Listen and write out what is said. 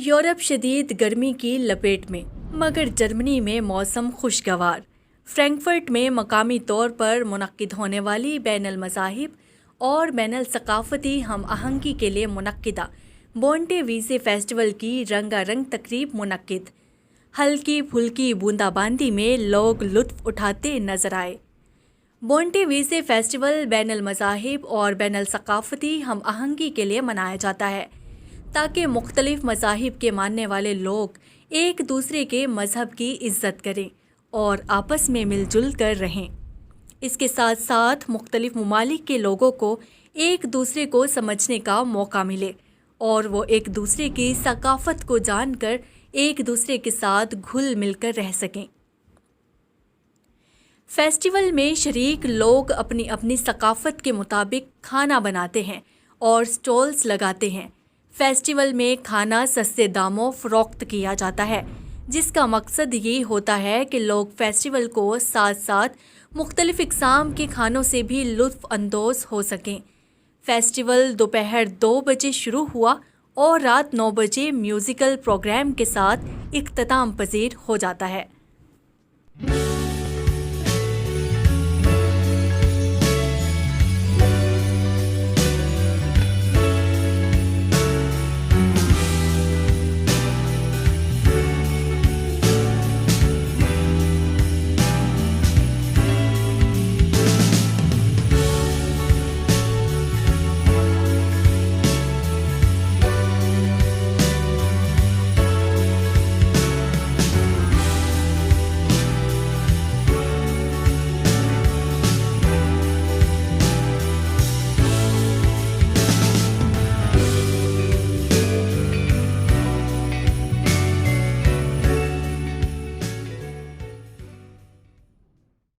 Europe शदीद गर्मी की लपेट में, मगर जर्मनी में मौसम खुशगवार। फ्रैंकफर्ट में मकामी तौर पर मुनक्किद होने वाली बैनुल मज़ाहिब और बैनुल सकाफ़ती हम आहंगी के लिए मुनक्किदा बोंटे वीज़े फेस्टिवल की रंगारंग तकरीब मुनक्किद। हल्की फुल्की बूंदाबांदी में लोग लुत्फ़ उठाते नजर आए। बोंटे वीज़े फेस्टिवल बैनुल मज़ाहिब और बैनुल सकाफ़ती हम आहंगी के लिए मनाया जाता है ताकि मुख्तलिफ मज़ाहिब के मानने वाले लोग एक दूसरे के मज़हब की इज़्ज़त करें और आपस में मिलजुल कर रहें। इसके साथ साथ मुख्तलिफ ममालिक के लोगों को एक दूसरे को समझने का मौका मिले और वो एक दूसरे की सकाफ़त को जानकर एक दूसरे के साथ घुल मिलकर रह सकें। फेस्टिवल में शरीक लोग अपनी अपनी सकाफ़त के मुताबिक खाना बनाते हैं और स्टॉल्स लगाते हैं। फेस्टिवल में खाना सस्ते दामों फ़रोख्त किया जाता है, जिसका मकसद ये होता है कि लोग फेस्टिवल को साथ साथ मुख्तलिफ इक़साम के खानों से भी लुत्फ़ अंदोज़ हो सकें। फेस्टिवल दोपहर 2 बजे शुरू हुआ और रात 9 बजे म्यूज़िकल प्रोग्राम के साथ इख्तिताम पज़ीर हो जाता है।